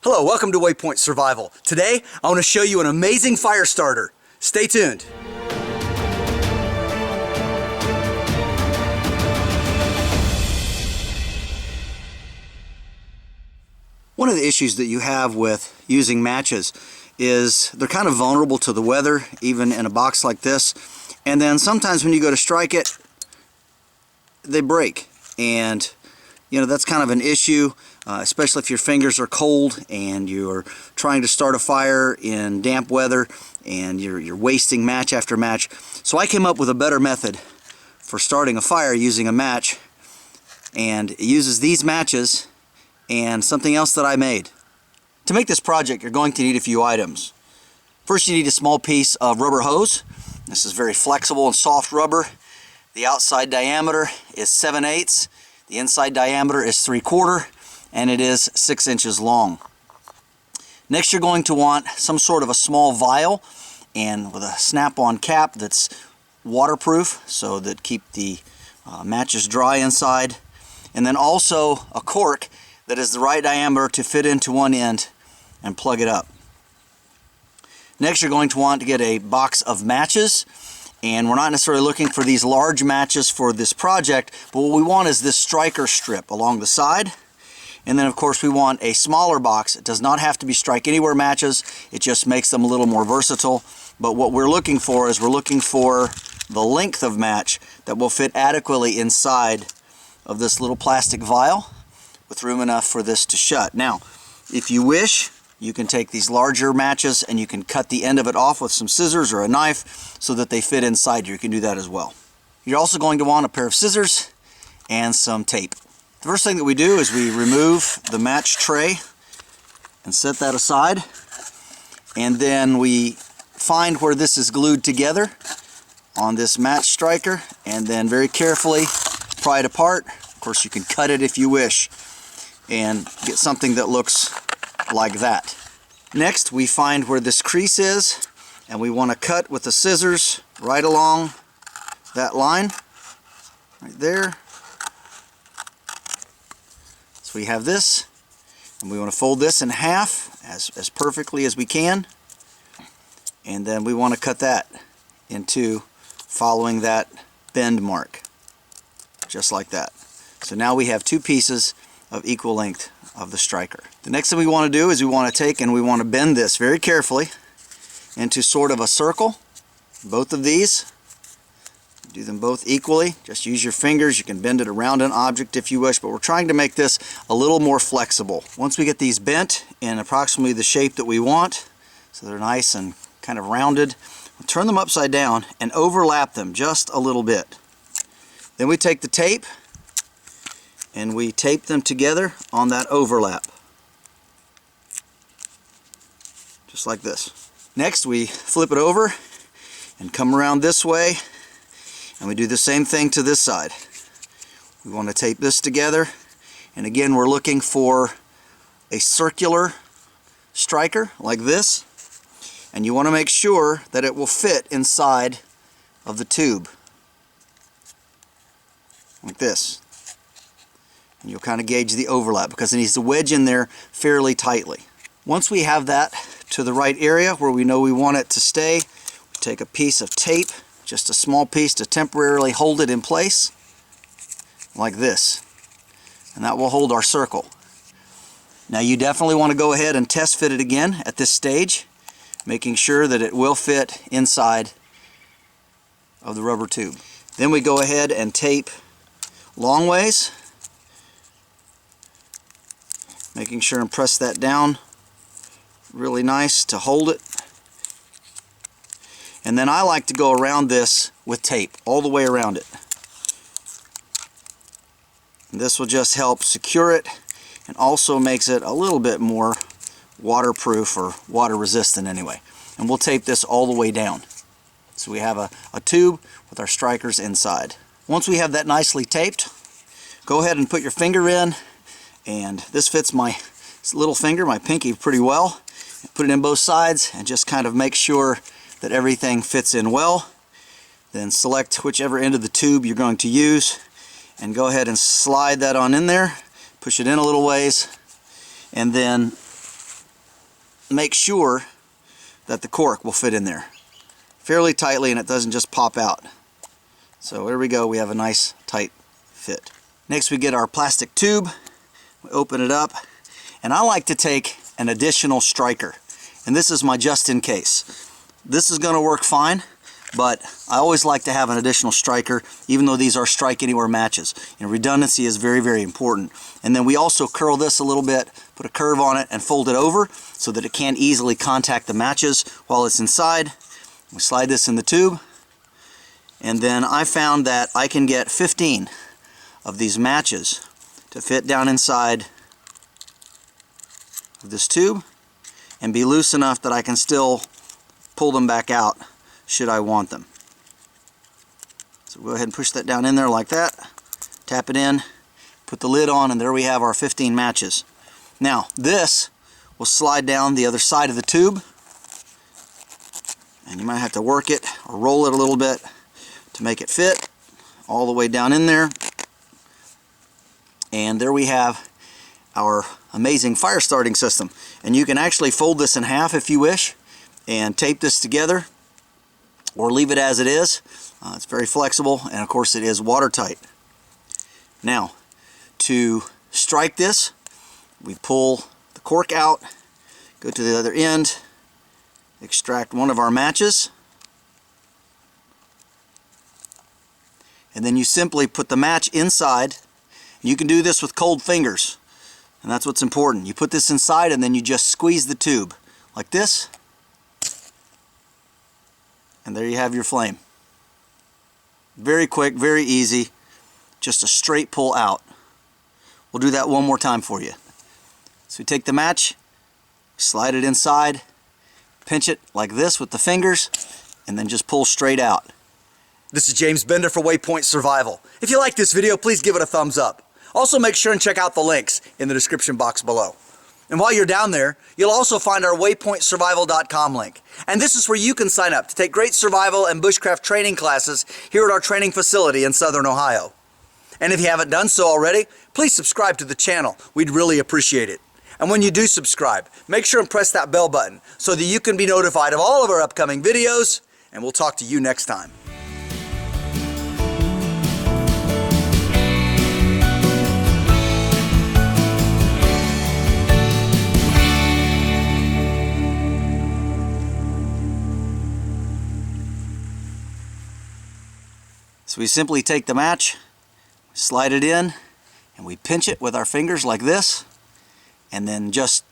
Hello, welcome to Waypoint Survival. Today, I want to show you an amazing fire starter. Stay tuned. One of the issues that you have with using matches is they're kind of vulnerable to the weather, even in a box like this. And then sometimes when you go to strike it, they break. And you know, that's kind of an issue, especially if your fingers are cold and you're trying to start a fire in damp weather and you're wasting match after match. So I came up with a better method for starting a fire using a match, and it uses these matches and something else that I made. To make this project, you're going to need a few items. First, you need a small piece of rubber hose. This is very flexible and soft rubber. The outside diameter is 7/8. The inside diameter is 3/4, and it is 6 inches long. Next, you're going to want some sort of a small vial, and with a snap-on cap that's waterproof, so that keep the matches dry inside. And then also a cork that is the right diameter to fit into one end and plug it up. Next, you're going to want to get a box of matches. And we're not necessarily looking for these large matches for this project, but what we want is this striker strip along the side. And then of course we want a smaller box. It does not have to be strike anywhere matches, it just makes them a little more versatile. But what we're looking for is we're looking for the length of match that will fit adequately inside of this little plastic vial with room enough for this to shut. Now, if you wish, you can take these larger matches and you can cut the end of it off with some scissors or a knife so that they fit inside you. You can do that as well. You're also going to want a pair of scissors and some tape. The first thing that we do is we remove the match tray and set that aside. And then we find where this is glued together on this match striker and then very carefully pry it apart. Of course, you can cut it if you wish and get something that looks like that. Next, we find where this crease is, and we want to cut with the scissors right along that line, right there. So we have this, and we want to fold this in half as perfectly as we can, and then we want to cut that into following that bend mark, just like that. So now we have two pieces of equal length of the striker. The next thing we want to do is we want to take and we want to bend this very carefully into sort of a circle. Both of these, do them both equally. Just use your fingers. You can bend it around an object if you wish, but we're trying to make this a little more flexible. Once we get these bent in approximately the shape that we want, so they're nice and kind of rounded, we'll turn them upside down and overlap them just a little bit. Then we take the tape and we tape them together on that overlap, just like this. Next, we flip it over and come around this way, and we do the same thing to this side. We want to tape this together, and again we're looking for a circular striker like this, and you want to make sure that it will fit inside of the tube like this. And you'll kind of gauge the overlap because it needs to wedge in there fairly tightly. Once we have that to the right area where we know we want it to stay, we take a piece of tape, just a small piece, to temporarily hold it in place like this, and that will hold our circle. Now you definitely want to go ahead and test fit it again at this stage, making sure that it will fit inside of the rubber tube. Then we go ahead and tape long ways, making sure and press that down really nice to hold it. And then I like to go around this with tape all the way around it. And this will just help secure it and also makes it a little bit more waterproof or water resistant anyway. And we'll tape this all the way down. So we have a tube with our strikers inside. Once we have that nicely taped, go ahead and put your finger in, and this fits my little finger, my pinky, pretty well. Put it in both sides and just kind of make sure that everything fits in well. Then select whichever end of the tube you're going to use and go ahead and slide that on in there. Push it in a little ways, and then make sure that the cork will fit in there fairly tightly and it doesn't just pop out. So there we go, we have a nice tight fit. Next we get our plastic tube, we open it up, and I like to take an additional striker, and this is my just in case. This is going to work fine, but I always like to have an additional striker, even though these are strike anywhere matches. You know, redundancy is very, very important. And then we also curl this a little bit, put a curve on it, and fold it over so that it can't easily contact the matches while it's inside. We slide this in the tube, and then I found that I can get 15 of these matches to fit down inside of this tube and be loose enough that I can still pull them back out should I want them. So go ahead and push that down in there like that, tap it in, put the lid on, and there we have our 15 matches. Now this will slide down the other side of the tube, and you might have to work it or roll it a little bit to make it fit all the way down in there. And there we have our amazing fire starting system. And you can actually fold this in half if you wish and tape this together, or leave it as it is. It's very flexible, and of course it is watertight. Now, to strike this, we pull the cork out, go to the other end, extract one of our matches, and then you simply put the match inside. You can do this with cold fingers, and that's what's important. You put this inside and then you just squeeze the tube like this, and there you have your flame. Very quick, very easy, just a straight pull out. We'll do that one more time for you. So we take the match, slide it inside, pinch it like this with the fingers, and then just pull straight out. This is James Bender for Waypoint Survival. If you like this video, please give it a thumbs up. Also make sure and check out the links in the description box below. And while you're down there, you'll also find our waypointsurvival.com link. And this is where you can sign up to take great survival and bushcraft training classes here at our training facility in Southern Ohio. And if you haven't done so already, please subscribe to the channel. We'd really appreciate it. And when you do subscribe, make sure and press that bell button so that you can be notified of all of our upcoming videos, and we'll talk to you next time. So we simply take the match, slide it in, and we pinch it with our fingers like this, and then just